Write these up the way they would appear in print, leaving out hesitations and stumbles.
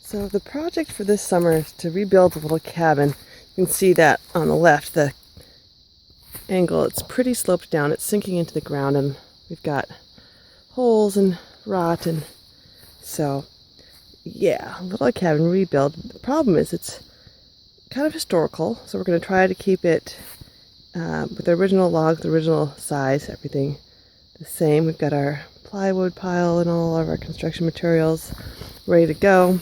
So the project for this summer is to rebuild the little cabin. You can see that on the left, the angle, it's pretty sloped down. It's sinking into the ground and we've got holes and rot, and so yeah, little cabin rebuild. The problem is it's kind of historical, so we're going to try to keep it with the original logs, the original size, everything the same. We've got our plywood pile and all of our construction materials ready to go.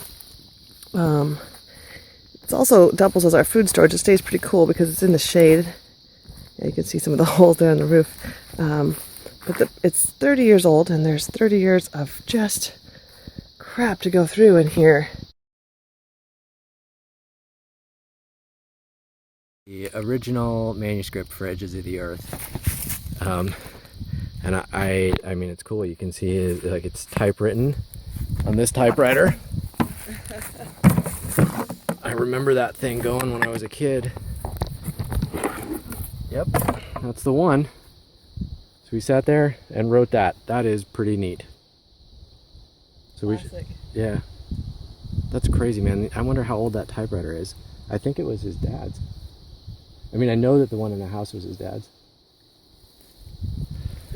It's also doubles as our food storage. It stays pretty cool because it's in the shade. Yeah, you can see some of the holes there on the roof. But it's 30 years old, and there's 30 years of just crap to go through in here. The original manuscript for Edges of the Earth. And I mean, it's cool. You can see it, like, it's typewritten on this typewriter. I remember that thing going when I was a kid. Yep, that's the one. So we sat there and wrote that. That is pretty neat. So Classic. Yeah, that's crazy, man. I wonder how old that typewriter is. I think it was his dad's. I mean, I know that the one in the house was his dad's.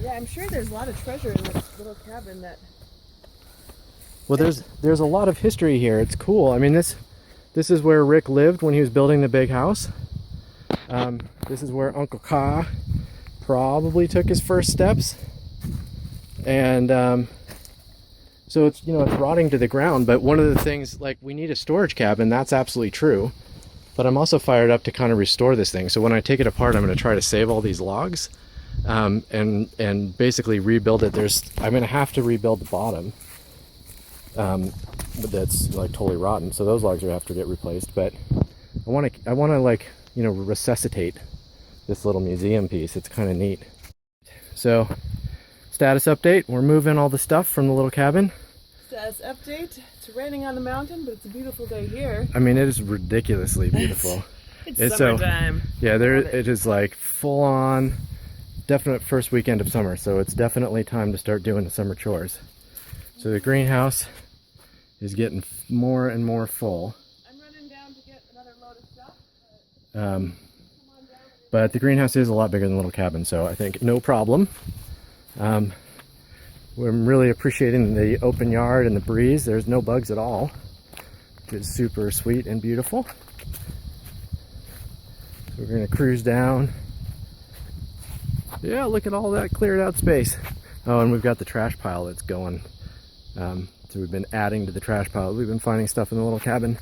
Yeah, I'm sure there's a lot of treasure in this little cabin that... Well, there's a lot of history here. It's cool. I mean, this is where Rick lived when he was building the big house. This is where Uncle Ka probably took his first steps. And so it's, you know, it's rotting to the ground. But one of the things, like, we need a storage cabin. That's absolutely true. But I'm also fired up to kind of restore this thing. So when I take it apart, I'm going to try to save all these logs and basically rebuild it. I'm going to have to rebuild the bottom. That's like totally rotten, so those logs are have to get replaced. But I want to like, you know, resuscitate this little museum piece. It's kind of neat. So, status update: we're moving all the stuff from the little cabin. Status update: it's raining on the mountain, but it's a beautiful day here. I mean, it is ridiculously beautiful. It's summertime. Yeah, it is like full on, definite first weekend of summer. So it's definitely time to start doing the summer chores. So the greenhouse is getting more and more full. I'm running down to get another load of stuff. But the greenhouse is a lot bigger than the little cabin, so I think no problem. I'm really appreciating the open yard and the breeze. There's no bugs at all, which is super sweet and beautiful. So we're going to cruise down. Yeah, look at all that cleared out space. Oh, and we've got the trash pile that's going. So we've been adding to the trash pile. We've been finding stuff in the little cabin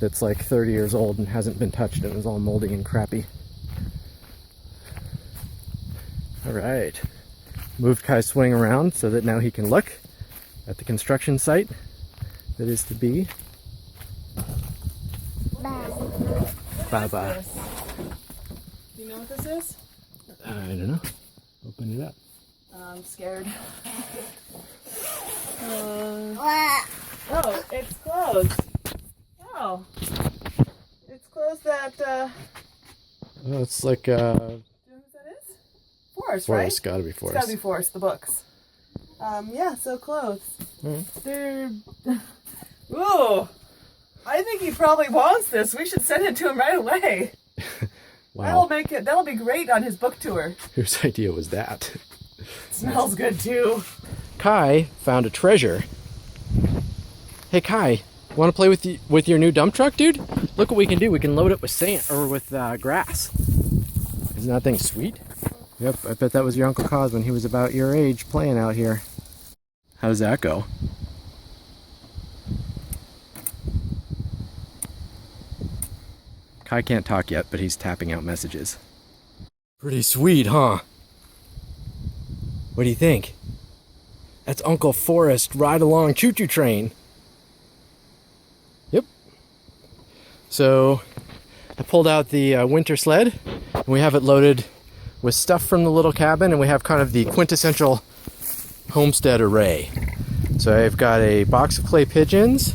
that's like 30 years old and hasn't been touched and is all moldy and crappy. All right. Moved Kai's swing around so that now he can look at the construction site that is to be. Bye-bye. You know what this is? I don't know. Open it up. I'm scared. Oh, it's closed. Oh. It's closed that, Oh, it's like, do you know who that is? Forest, right? Forest, gotta be Forest. It's gotta be Forest, the books. Yeah, so closed. They're... Ooh! I think he probably wants this. We should send it to him right away. Wow. That'll be great on his book tour. Whose idea was that? Smells good too. Kai found a treasure. Hey Kai, want to play with your new dump truck, dude? Look what we can do. We can load it with sand or with grass. Isn't that thing sweet? Yep, I bet that was your Uncle Kaz when he was about your age playing out here. How does that go? Kai can't talk yet, but he's tapping out messages. Pretty sweet, huh? What do you think? That's Uncle Forrest Ride Along Choo-Choo Train. Yep. So I pulled out the winter sled, and we have it loaded with stuff from the little cabin, and we have kind of the quintessential homestead array. So I've got a box of clay pigeons,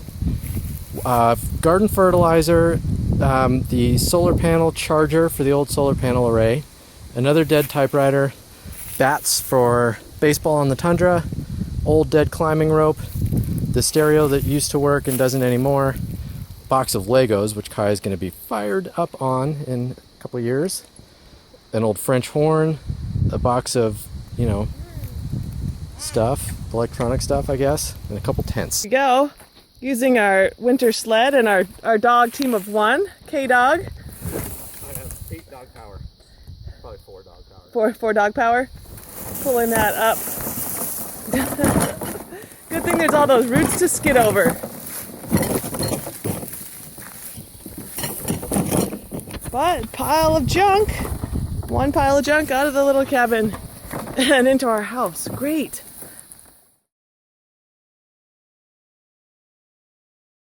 garden fertilizer, the solar panel charger for the old solar panel array, another dead typewriter, bats for baseball on the tundra, old dead climbing rope, the stereo that used to work and doesn't anymore, box of Legos, which Kai is going to be fired up on in a couple of years. An old French horn, a box of, stuff, electronic stuff, I guess, and a couple tents. Here we go. Using our winter sled and our dog team of 1, K-Dog. I have 8 dog power. Probably 4 dog power. Four dog power. Pulling that up. Good thing there's all those roots to skid over. But pile of junk. One pile of junk out of the little cabin and into our house. Great.